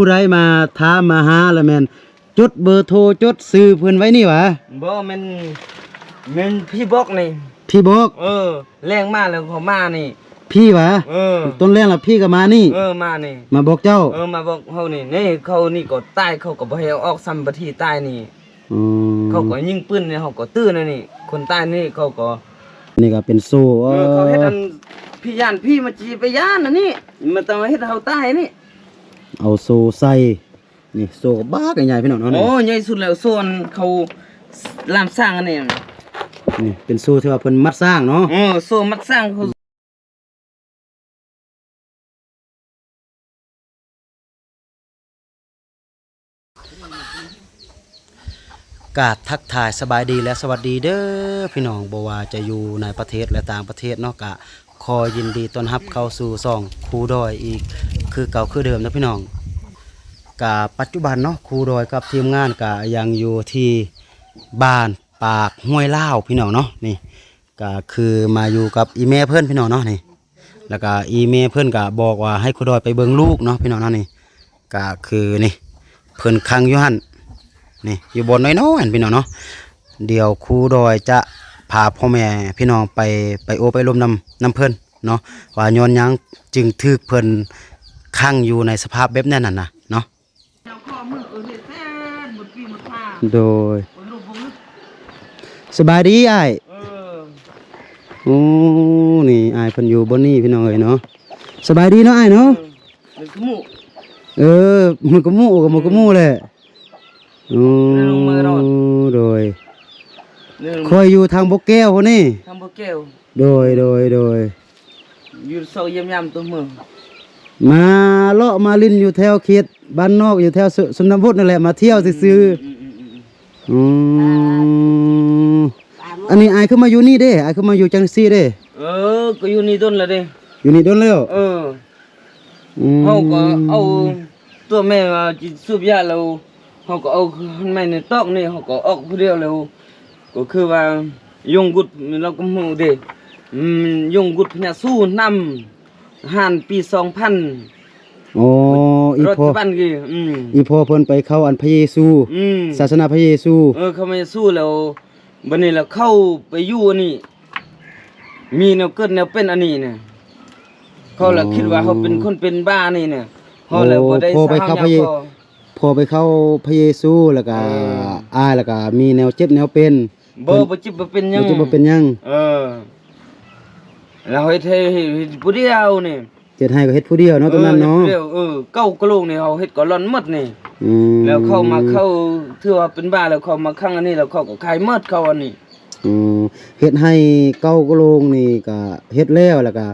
ผู้ใดมาถามมาหาแล้วแม่นจดเบอร์โทรจดซื้อเพิ่นไว้นี่หวะบ่มันพี่บอกนี่พี่บอกแรงมากแล้วเขามานี่พี่หวะต้นแรงแล้วพี่ก็มานี่มานี่มาบอกเจ้ามาบอกเฮานี่เขานี่ก็ใต้เขาก็บ่ให้ออกซ้ำประเทศใต้นี่เขาก็ยิงปืนเนี่ยเขาก็ตื้อนี่คนใต้นี่เขาก็นี่ก็เป็นโซ่เขาเฮ็ดอันพี่ย่านพี่มาจีไปย่านอันนี้มันต้องเฮ็ดเฮาใต้นี่เอาโซ่ใส่นี่โซ่บ้ากันใหญ่พี่น้องเนาะโอ้ใหญ่สุดแล้วโซนเขาลามสร้างอันนี้นี่เป็นโซ่ที่ว่าเพิ่นมัดสร้างเนาะโซ่มัดสร้างเขากาดทักทายสบายดีและสวัสดีเด้อพี่น้องบ่ว่าจะอยู่ในประเทศและต่างประเทศเนาะกะขอยินดีต้อนรับเข้าสู่ช่องครูดอยอีกคือเก่าคือเดิมนะพี่น้องกะปัจจุบันเนาะครูดอยกับทีมงานกะยังอยู่ที่บ้านปากห้วยล่าวพี่น้องเนาะนี่ก็คือมาอยู่กับอีเมเพื่อนพี่น้องเนาะนี่แล้วก็อีเมเพื่อนก็บอกว่าให้ครูดอยไปเบิ่งลูกเนาะพี่น้องเนาะนี่ก็คือนี่เพิ่นคังอยู่หั่นนี่อยู่บนน้อยๆพี่น้องเนาะเดี๋ยวครูดอยจะพาพ่อแม่พี่น้องไปโอไปลมน้ำเพิ่นเนาะว่าย้อนยังจึงถึกเพิ่นคังอยู่ในสภาพแบบนั้นน่ะนะเนาะโดยสบายดีอ้ายโอ้นี่อ้ายเพิ่นอยู่บนนี้พี่น้องเอ้ยเนาะสบายดีเนาะอ้ายเนาะมันก็หมู่มันก็หมู่กับมันก็หมู่แหละโดยคอยอยู่ทางบกแก้วคนนี้ทางบกแก้วโดยอยู่เซาเยี่ยมตัวเมืองมาเลาะมาลิ้นอยู่แถวเขตบ้านนอกอยู่แถวสุนทรภู่นั่นแหละมาเที่ยวซื่ออันนี้อายขึ้นมาอยู่นี่เด้อายขึ้นมาอยู่จังซี่เด้ก็อยู่นี่ต้นละเด้อยู่นี่ต้นแล้วเขาก็เอาตัวแม่มาจิสูบยาแล้วเขาก็เอาแม่ในตอกนี่เขาก็ออกผู้เดียวแล้วก็คือว่ายงกุดเราก็หูเด้ยงกุดพญาสู้นำห่านปี2000โอ้อีพ่ออีพ่อเพิ่นไปเข้าอันพระเยซูศาสนาพระเยซูเขามาสู้แล้วบัดนี้แล้วเข้าไปอยู่อันนี้มีแนวเกิดแนวเป็นอันนี้เนี่ยเขาละคิดว่าเขาเป็นคนเป็นบ้านี่เนี่ยเขาแล้วบ่ได้พอไปเข้าพระเยซูแล้วก็แล้วก็มีแนวเจ็บแนวเป็นบ่จิบบ่เป็นหยังแล้วเฮ็ดผู้เดียวนี่เฮ็ดให้ก็เฮ็ดผู้เดียวเนาะตรงนั้นเนาะเก้ากะโหลกนี่เขาเฮ็ดก็ร่อนหมดนี่แล้วเข้าถือว่าเป็นบ้าแล้วเขามาคั่งอันนี้แล้วเขาก็ขายหมดเขาอันนี้เฮ็ดให้เก้ากะโหลกนี่ก็เฮ็ดแล้วแล้วก็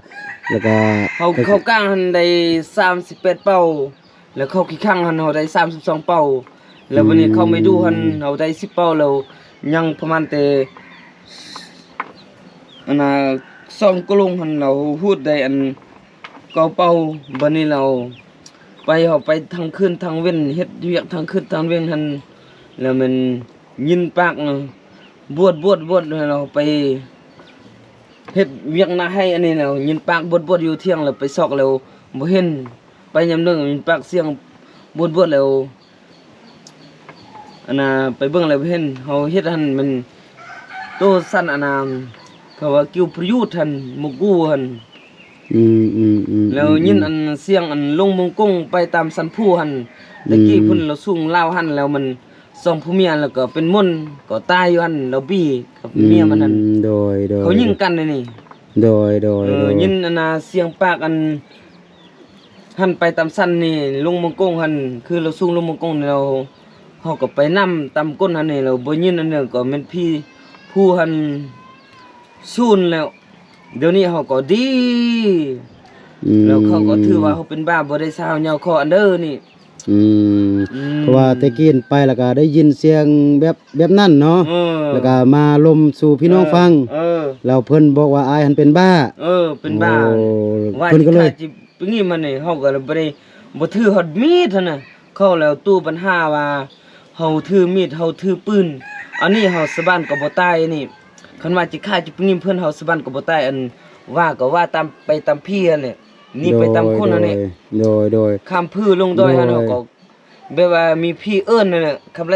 เขาก้างหันได้38เป้าแล้วเขาขี้ข้างหันเขาได้32เป้าแล้ววันนี้เขาไม่ดูหันเขาได้10เป้าแล้วยังประมาณแต่อันน่ะ2กะโหลกหันเราพูดได้อัน9เป้าบัดนี้เราไปทางคืนทางเว้นเฮ็ดเวียกทางคืนทางเว้นหันแล้วมันยินปากบวชเราไปเฮ็ดเวียกนาให้อันนี้แล้วยินปากบวชอยู่เที่ยงแล้วไปซอกแล้วบ่เห็นไปยามนึงยินปากเสียงบวชแล้วอันน่ะไปเบิ่งแล้วบ่เห็นเฮาเฮ็ดหั่นมันโตสั้นอันน่ะเขาว่ากิ้วประยุทธ์หั่นมุกูหั่นแล้วยินอันเสียงอันลงมงกงไปตามสันผู้หั่นตะกี้เพิ่นเราสูงลาวหั่นแล้วมันส่องผู้เมียแล้วก็เป็นมนก็ตายอยู่หั่นแล้วบี้กับเมียมันหั่นโดยเขายิงกันนี่โดยยินอันน่ะเสียงปากอันหั่นไปตามสันนี่ลงมงกงหั่นคือเราสูงลงมงกงเราเฮาก็ไปนำตามก้นหั่นนี่แล้วบ่ยินอันนึงก็แม่นพี่ผู้หั่นซูนแล้วเดี๋ยวนี้เฮาก็ดีแล้วเขาก็ถือว่าเขาเป็นบ้าบ่ได้สาวเหยาคออันเด้อนี่เพราะว่าตะกี้ไปแล้วก็ได้ยินเสียงแบบนั้นเนาะแล้วก็มาลมสู่พี่น้องฟังแล้วเพิ่นบอกว่าอายหันเป็นบ้าเป็นบ้าเพิ่นก็เลยปงี้มันนี่เฮาก็บ่ถือฮอดมีดน่ะเข้าแล้วตู้ปัญหาว่าเฮาถือมีดเฮาถือปืนอันนี้เฮาสะบ้านก็บ่ตายนี่คันว่าสิฆ่าจิปงี้เพิ่นเฮาสะบ้านก็บ่ตายอันว่าก็ว่าตามพี่นั่นแหละนี่ไปตามคนนั่นแหละโดยข้ามพื้นลงดอยหั่นเฮาก็ แบบว่ามีพี่เอิ้นนั่นแหละครับไ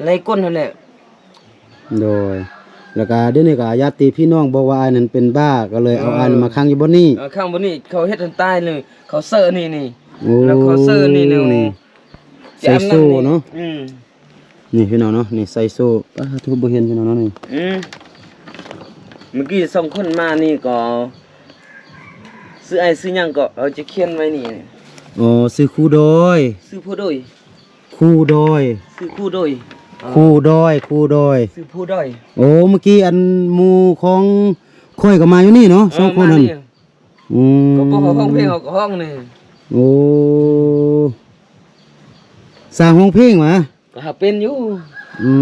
ล่ก้นนั่นแหละ โดยแล้วก็เดี๋ยวนี้ก็ญาติพี่น้องบอกว่าอ้ายนั่นเป็นบ้าก็เลยเอาอ้ายนั่นมาขังอยู่บนนี้ ข้างบนนี้เขาเฮ็ดให้ตายเลยเขาเซอร์นี่ โอ้ แล้วเขาเซอร์นี่ ใส่โซ่เนาะ อืม นี่พี่น้องเนาะนี่ใส่โซ่ป้าทุบบ่เห็นพี่น้องเนาะนี่ เมื่อกี้2คนมานี่ก็ซื้อไอ้ซื้อหยังก็เอาจะเขียนไว้นี่ อ๋อซื้อคู่ดอย ซื้อผู้โดย คู่ดอย ซื้อผู้โดย คู่ดอยคู่ดอย ซื้อผู้โดย โอ้เมื่อกี้อันหมู่ของค่อยก็มาอยู่นี่เนาะสองคนนั่นอืม ก็บ่เข้าห้องเพลงเขาก็ห้องนี่ โอ้สร้างห้องเพลงมา ก็หาเป็นอยู่ อื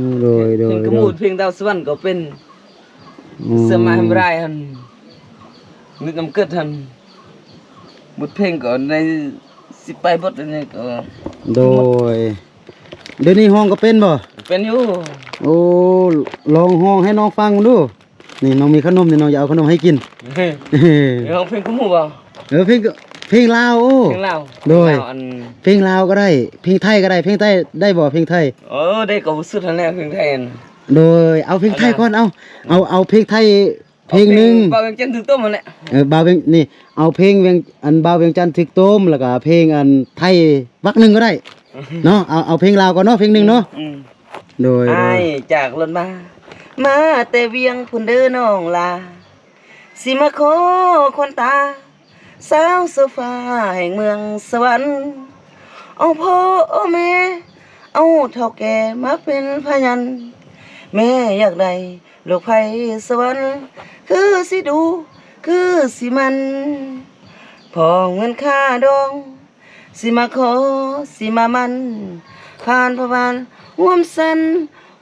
มโดย เพลงกระ โด มู ย ดเพลงดาวสวรรค์ก็เป็น อืม เสื้อมาทำไรหั่นนึกน้ำเกิดหั่นบทเพลงก็ในสิไปบทอันนี้ก็ โดยเดี๋ยวนี้ห้องก็เป็นบ่ เป็นอยู่ โอ้ลองห้องให้น้องฟังดูนี่น้องมีขนมนี่น้องอยากเอาขนมให้กิน เฮ้ยร้องเพลงกระมูดบ่ เพลงลาวโอ้ เพลงลาว โดย ลาวอัน เพลงลาวก็ได้ เพลงไทยก็ได้ เพลงไทยได้บ่เพลงไทย ได้ก็สุดทันแน่เพลงไทยอัน โดยเอาเพลงไทยก่อนเอาเพลงไทยเพลงหนึง เป่าเวียงจันทร์ถึกต้มมันแหละ บ่าวเวียงนี่เอาเพลงเวียงอันบ่าวเวียงจันทร์ถึกต้มแล้วก็เพลงอันไทยวักหนึงก็ได้เนาะเอาเพลงลาวก่อนเนาะเพลงหนึงเนาะโดย อ้ายจากรถมาแต่เวียงพุ่นเด้อน้องลาสิมาขอคนตาสาวโซฟาแห่งเมืองสวรรค์เอาพ่อเอาแม่เอาเฒ่าแก่มาเป็นพยานแม่อยากได้ลูกไผสวรรค์คือสิดูคือสิมันพอเงินค่าดองสิมาขอสิมามันผ่านพระบานห่วมสัน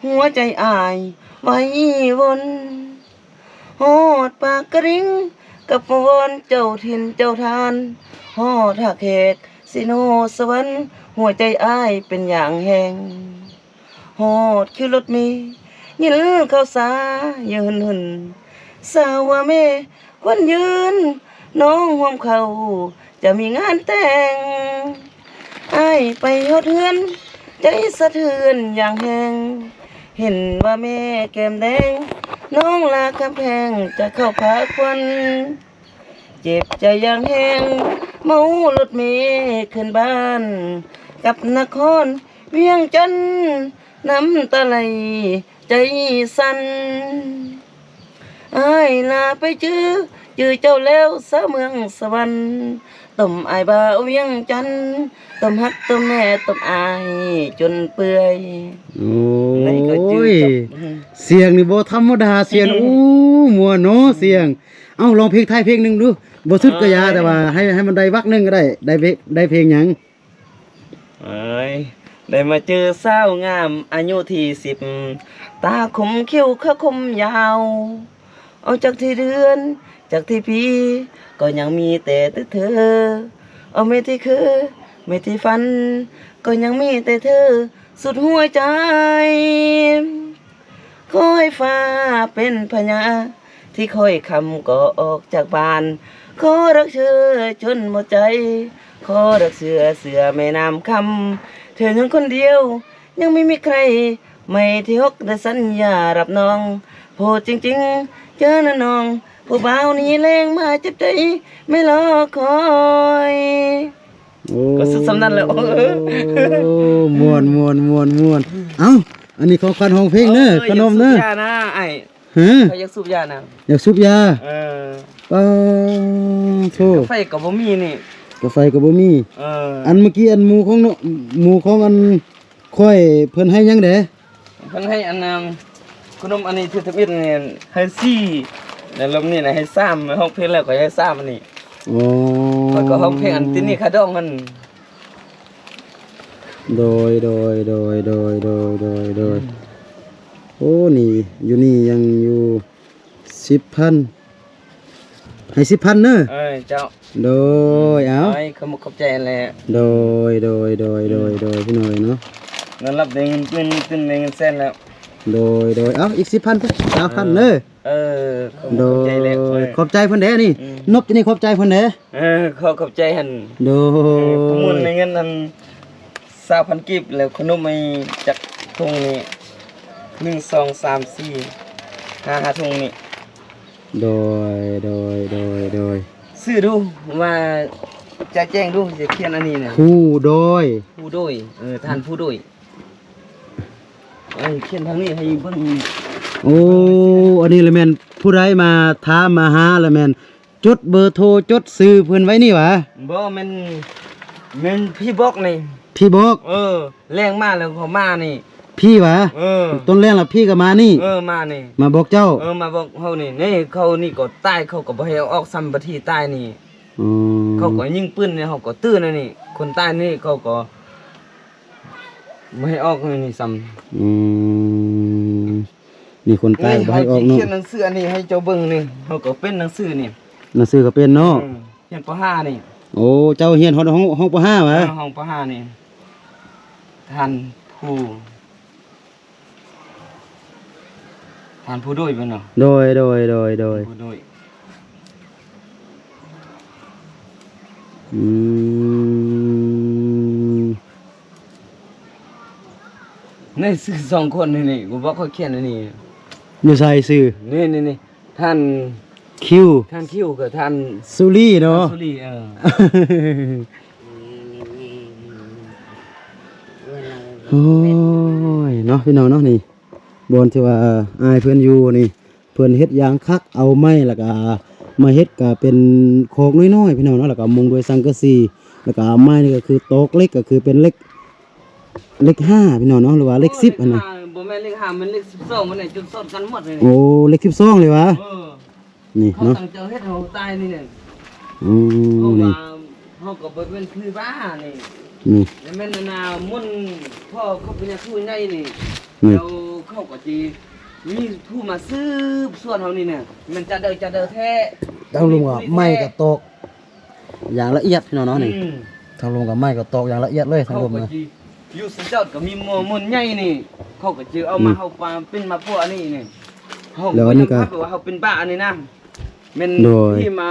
หัวใจอายไว้วนโหดปากกระริงกับวอนเจ้าถิ่นเจ้าทานฮอดหักแขกสิโนสวรรค์หัวใจอายเป็นอย่างแหงฮอดคิวรถมียินเข้าสายืนหึนสาวว่าแม่คนยืนน้องห่วมเขาจะมีงานแต่งอายไปฮอดเฮือนใจสะเทือนอย่างแหงเห็นว่าแม่แก้มแดงน้องลากำแพงจะเข้าพักวันเจ็บใจอย่างแหงเมารถเมล์ขึ้นบ้านกับนครเวียงจันทน์น้ำตาไหลใจสั่นอ้ายลาไปจื้อเจ้าแล้วสะเมืองสวรรค์ต้มอายบ่าวเวียงจันทน์ต้มฮักต้มแม่ต้มอายจนเปื่อย โอ้ นี่ก็จื้อย จบ เสียงนี่บ่ธรรมดาเสียงอู้ม่วนเนาะเสียงเอ้าลองเพลงไทยเพลงหนึงดูบ่สุดก็อยาแต่ว่าให้มันได้วักหนึงก็ได้เพลงหยัง เอ้ยได้มาเจอสาวงามอายุที่10ตาคมคิ้วขะคมยาว เอาจากที่เดือนจากที่ปีก็ยังมีแต่เธอ เอาไม่ที่คือไม่ที่ฝัน ก็ยังมีแต่เธอ สุดหัวใจขอให้ฟ้าเป็นพญาที่คอยคำก็ออกจากบ้าน ขอรักเธอจนหมดใจ ขอรักเสือแม่น้ำคำเธอยังคนเดียว ยังไม่มีใคร ไม่ที่ฮกได้สัญญารับน้องโพดจริงๆ เจอนะน้อง ผู้บ่าวนี้แรงมาเจ็บใจไม่รอคอย โอ้ ก็สุดสำนันแล้ว ม่วนเอ้าอันนี้ของขวัญห้องเพลงเด้อขนมเด้อ อยากสูบยานะไอ้ ฮะ เขาอยากสูบยานะ อยากสูบยา เออ ป้าโธ่ กาแฟกับบ่มีนี่ กาแฟก็บ่มี เออ อันเมื่อกี้อันหมู่ของเนาะหมู่ของอันค่อยเพิ่นให้หยังเด้ เพิ่นให้อันนั้นขนมอันนี้ที่ทำอิฐนี่ให้ซี่แล้วลมนี่นะให้ซ้ำห้องเพลงแล้วก็ให้ซ้ำอันนี้ อ๋อ แล้วก็ห้องเพลงอันที่นี่คาดองมัน โดยโอ้นี่อยู่นี่ยังอยู่ 10,000ให้ 10,000เด้อ เอ้ยเจ้า โดยเอ้า ไอ้เขามาขอบใจแหละ โดยพี่หน่อยเนาะ เงินรับได้เงินขึ้นได้เงินแสนแล้ว โดยเอ้าอีก 10,000ไป3,000เด้อ เออขอบ โด ใจแล้ว ยขอบใจเพิ่นเด้นี่นบจะนี่ขอบใจเพิ่นเด้ ขอบใจหั่น โด ขมูลใน ย เงินนั้น20,000กีบแล้วขนมไม่จักถุงนี้1 2 3 4 5ถุงนี้ โดย ซื้อดูว่าจะแจ้งดูจะเขียนอันนี้น่ะ คู่โดย ผู้โดยท่านผู้โดยเขียนทางนี้ให้เบิ่ง โอ้อันนี้ละแม่นผู้ใดมาถามมาหาละแม่นจดเบอร์โทรจดชื่อเพิ่นไว้นี่หวะ บ่แม่นพี่บอกนี่ พี่บอก แรงมากแล้วเขามานี่ พี่หวะ เออ ต้นแรกล่ะพี่ก็มานี่ มานี่ มาบอกเจ้า มาบอกเฮานี่เขานี่ก็ใต้เขาก็บ่ให้เอาออกซ้ำประเทศใต้นี่ อืม เขาก็ยิงปืนเนี่ยเขาก็ตื้อนะนี่ คนใต้นี่เขาก็บ่ให้ออกนี่ซ้ำ อืมนี่คนใต้บ่ให้ออก เนาะ เนาะ เขียนหนังสืออันนี้ให้เจ้าเบิ่งนี่เขาก็เป็นหนังสือนี่ หนังสือก็เป็นเนาะ เขียนป .5 นี่ โอ้เจ้าเฮียนห้องป .5 หวะ ห้องป .5 นี่ท่านผู้ด้วยเป็นเนาะ โดย ผู้ด้วย อืม นี่ซื้อสองคนนี่กูบอกเขาเขียนอันนี้ อยู่ใส่ชื่อ นี่ท่าน คิว คิวกับท่าน สุรีเนาะ สุรีโอ้ยเนาะพี่น้องเนาะนี่บอนที่ว่าอายเพื่อนอยู่นี่เพื่อนเฮ็ดยางคักเอาไม้แล้วก็มาเฮ็ดก็เป็นโคกน้อยๆพี่น้องเนาะแล้วก็มุงด้วยสังกะสีแล้วก็ไม้นี่ก็คือตอกเล็กก็คือเป็นเล็ก5พี่น้องเนาะหรือว่าเล็ก10อันน่ะ บ่แม่นเลข5มันเลข12มันเนี่ยจุดสดกันหมดเลย โอ้เล็ก12เลยวะนี่ เขา เนาะ ตั้งใจเฮ็ดเฮาตายนี่เนี่ย อืม เขา นี่ ว่าเฮาก็บ่เป็นคือบ้านี่ นี่ แล้วแม่นนามุ่นพ่อเขาเป็นผู้ใหญ่นี่ นี่ แล้วเขาก็สิมีผู้มาซื้อส่วนเฮานี่เนี่ยมันจะเด้อแท้ ทางลุงก็ไม้ก็ตอกอย่างละเอียดพี่น้องเนาะนี่ อืม ทางลุงก็ไม้ก็ตอกอย่างละเอียดเลยทาง เขา ลุง ก็ นะ สิอยู่สเจ้าก็มีหม้อมุ่นใหญ่นี่ เขาก็สิเอามาเฮาปาเป็นมาพวกอันนี้นี่เฮาก็ยังคิดว่าเฮาเป็นบ้าอันนี้นะแม่นที่มา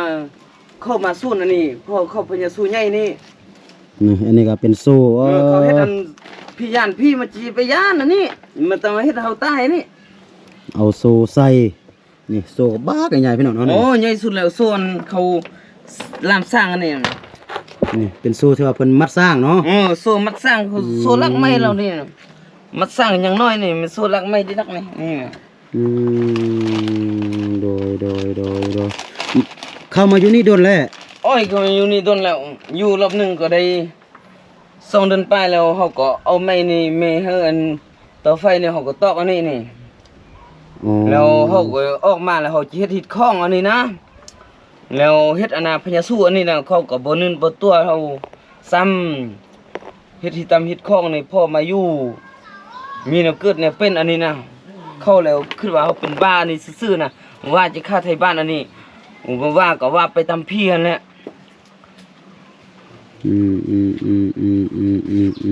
เข้ามาสู้อันนี้พ่อเขาเป็นสู้ใหญ่นี่ นี่อันนี้ก็เป็นโซ่ เขาเฮ็ดอันพี่ย่านพี่มาจีไปย่านอันนี้มันต้องเฮ็ดเฮาตายนี่ เอาโซ่ใส่นี่โซ่บ้ากันใหญ่พี่น้องเนาะ โอ้ใหญ่สุดแล้วส่วนเขาลามสร้างอันนี้ นี่เป็นโซ่ที่ว่าเพิ่นมัดสร้างเนาะ โซ่มัดสร้างเขาโซ่ลักไม้เรานี่มัดสร้างอย่างน้อยนี่มันโซ่ลักไม้ดีนักนี่ อืมโดยเข้ามาอยู่นี่โดนแล้ว โอ้ยก็อยู่นี่โดนแล้วอยู่รอบหนึงก็ได้2 เดือนไปแล้วเขาก็เอาไม้นี่แม่เฮาอันเตาไฟนี่เขาก็ตอกอันนี้นี่ อ๋อ แล้วเขาก็ออกมาแล้วเขาจะเฮ็ดหิดข้องอันนี้นะ แล้วเฮ็ดอนาพญาสู้อันนี้นะเขาก็บ่นื่นบ่ตัวเขาซ้ำเฮ็ดหิดตำเฮ็ดข้องนี่พ่อมาอยู่มีแนวเกิดแนวเป็นอันนี้นะเข้าแล้วคิดว่าเขาเป็นบ้านี่ซื่อๆนะว่าจะฆ่าไทยบ้านอันนี้ว่าก็ว่าไปตามพี่นั่นแหละ อืม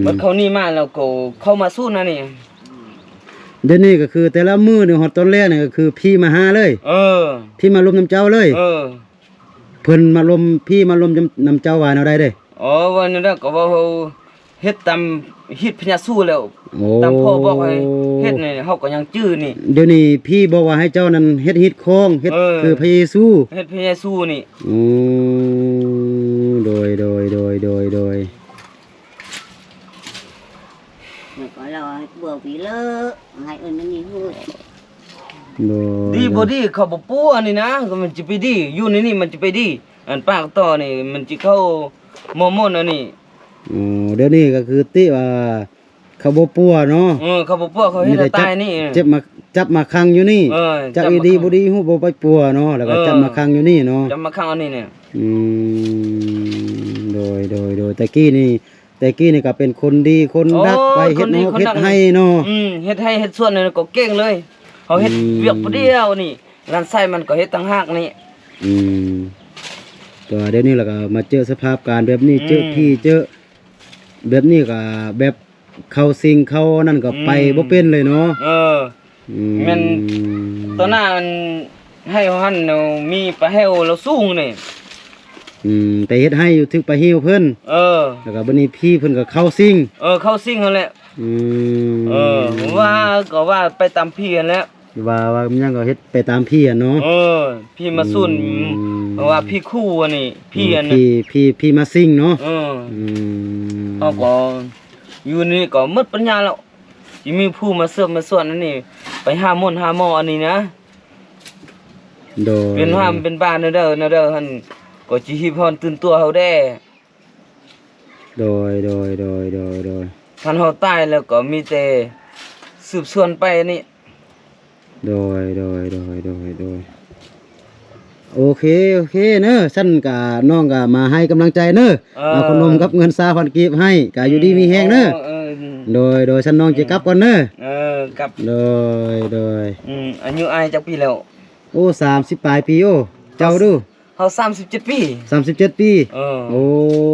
บัดเขานี่มาแล้วก็เข้ามาสู้นะนี่ เดี๋ยวนี้ก็คือแต่ละมื้อนี่ฮอดตอนแรกนี่ก็คือพี่มาหาเลย พี่มาลมน้ำเจ้าเลยเพิ่นมาลมพี่มาลมน้ำเจ้าว่าแนวใดเด้ อ๋อวันนี้ก็ว่าเขาเฮ็ดตามฮิตพญาสู้แล้ว โอ้ ตามพ่อบอกให้เฮ็ดนี่เฮาก็ยังจื้อนี่ เดี๋ยวนี้พี่บอกว่าให้เจ้านั้นเฮ็ดฮิตคองเฮ็ดคือพระเยซู เฮ็ดพญาสู้นี่ โอ้โดย có lo bữa vì lỡ hai ơn nó đi vui โดย ดีบ่ดีเขาบ่ปูอันนี้นะก็มันจะไปดีอยู่ในนี่มันจะไปดีอันปากต่อนี่มันจะเข้ามอมอนอันนี้ อ๋อเดี๋ยวนี้ก็คือติว่าเขาบ่ปัวเนาะ เขาบ่ปูเขาเฮ็ดให้ตายนี่ จับมาขังอยู่นี่จับอีดีบ่ดีฮู้บ่ไปปัวเนาะแล้วก็จับมาขังอยู่นี่เนาะ จะมาข้างอันนี้เนี่ย อืมโดยแต่กี้นี่ก็เป็นคนดีคนรักไปเฮ็ดเนาะเฮ็ดให้เนาะ เฮ็ดให้เฮ็ดส่วนนี่ก็เก่งเลยเขาเฮ็ดเวียกผู้เดียวนี่ร้านไส้มันก็เฮ็ดต่างหากนี่ อืมก็เดี๋ยวนี้แล้วก็มาเจอสภาพการแบบนี้เจอพี่เจอแบบนี้ก็แบบเข้าสิ่งเข้านั่นก็ไปบ่เป็นเลยเนาะ แม่นตอนหน้ามันให้หันเอามีปลาแห้วเราสูงนี่ ไปเฮ็ดให้อยู่ถึงไปหิ้วเพิ่น เออ แล้วก็บัดนี้พี่เพิ่นก็เข้าซิ่ง เข้าซิ่งนั่นแหละ ว่าก็ว่าไปตามพี่นั่นแหละ ว่ามันยังก็เฮ็ดไปตามพี่อ่ะเนาะ พี่มาสุ่นว่าพี่คู่อันนี้พี่อันนี้ พี่มาซิ่งเนาะ เขาก็อยู่นี่ก็หมดปัญญาแล้วสิมีผู้มาเสิร์ฟมาส่วนอันนี้ไปหาหมออันนี้นะ โดย เป็นห้ามเป็นบ้านเด้อหั่นก็สิฮิพรตื่นตัวเฮาได้ โดย คันเฮาตายแล้วก็มีแต่สืบสวนไปนี่ โดยโอเคเนอะฉันก็น้องก็มาให้กำลังใจเนอะเอาขนมกับเงิน20,000กีบให้ก็อยู่ดีมีแฮงเนอะโดยฉันน้องจะกลับก่อนเนอะ กลับ โดย อายุอายจักปีแล้ว โอ้30ปลายปีโอ้เจ้าดู เฮา37ปี 37ปีโอ้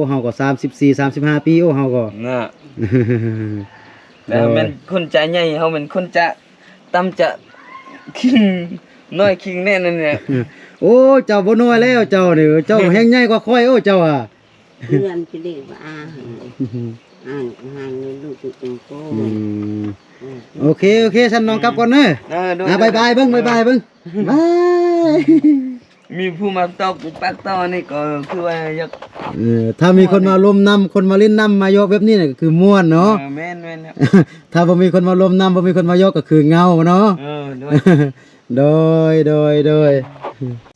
เฮาก็34 35ปีโอ้เฮาก็ น่ะแต่แม่นคนใจใหญ่เฮาแม่นคนจะต่ำจะคิงน้อยคิงแน่นั่นแหละ โอ้เจ้าบ่น้อยแล้วเจ้านี่เจ้าแฮงใหญ่กว่าค่อยโอ้เจ้าอ่ะ เพื่อนจะเรียกว่าอ่านลูกจุงโก้ โอเคฉันน้องกลับก่อนเนอะบายเบิ่งบาย มีผู้มาตอกปักตอนี่ก็คือว่าอยาก ถ้ามีคนมาลมน้ำคนมาเล่นน้ำมายกแบบนี้เนี่ยก็คือม่วนเนาะ แม่นครับ ถ้าบ่มีคนมาลมน้ำบ่มีคนมายกก็คือเงาเนาะ โดย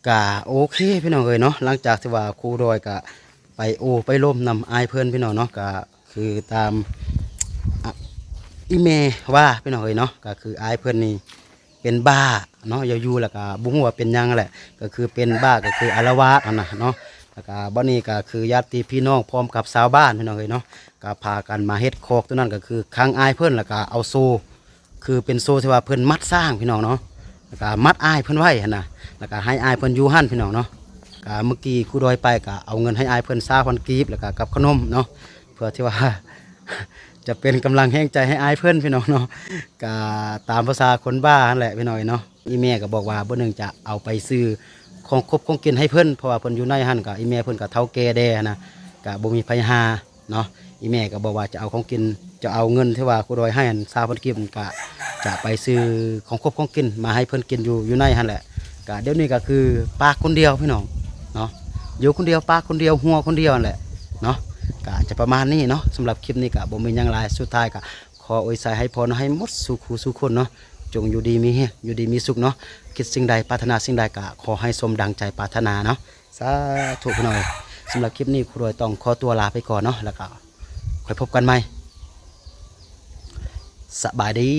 กะโอเคพี่น้องเอ้ยเนาะหลังจากที่ว่าครูดอยกะไปลมน้ำอายเพิ่นพี่น้องเนาะก็คือตามอีเมว่าพี่น้องเอ้ยเนาะก็คืออายเพิ่นนี่เป็นบ้าเนาะอยู่ๆแล้วก็บ่ฮู้ว่าเป็นหยังแหละก็คือเป็นบ้าก็คืออาละวาดนั่นน่ะเนาะแล้วก็บัดนี้ก็คือญาติพี่น้องพร้อมกับชาวบ้านพี่น้องเอ้ยเนาะก็พากันมาเฮ็ดโคกตัวนั้นก็คือค้างอายเพิ่นแล้วก็เอาโซ่คือเป็นโซ่ที่ว่าเพิ่นมัดสร้างพี่น้องเนาะแล้วก็มัดอายเพิ่นไว้หั่นน่ะแล้วก็ให้อายเพิ่นอยู่หั่นพี่น้องเนาะก็เมื่อกี้ครูดอยไปก็เอาเงินให้อายเพิ่น20,000กีบแล้วก็กับขนมเนาะเพื่อที่ว่า จะเป็นกำลังแห่งใจให้อายเพื่อนพี่น้องเนาะก็ตามภาษาคนบ้านั่นแหละพี่น้อยเนาะอีแม่ก็บอกว่าบ่นึงจะเอาไปซื้อของครบของกินให้เพิ่นเพราะว่าเพิ่นอยู่ในหั่นก็อีแม่เพิ่นก็เฒ่าแก่แด่นะก็บ่มีไผหาเนาะอีแม่ก็บอกว่าจะเอาของกินจะเอาเงินที่ว่าครูดอยให้หั่น20,000กีบก็จะไปซื้อของครบของกินมาให้เพิ่นกินอยู่ในหั่นแหละก็เดี๋ยวนี้ก็คือปากคนเดียวพี่น้องเนาะอยู่คนเดียวปากคนเดียวหัวคนเดียวนั่นแหละเนาะก็จะประมาณนี้เนาะสำหรับคลิปนี้ก็บ่มีหยังหลายสุดท้ายก็ขออวยใส่ให้พรให้หมดสู่คู่สู่คนเนาะจงอยู่ดีมีเฮงอยู่ดีมีสุขเนาะคิดสิ่งใดปรารถนาสิ่งใดก็ขอให้สมดังใจปรารถนาเนาะสาธุพี่น้อยสำหรับคลิปนี้ครูรวยต้องขอตัวลาไปก่อนเนาะแล้วก็ค่อยพบกันใหม่สบายดี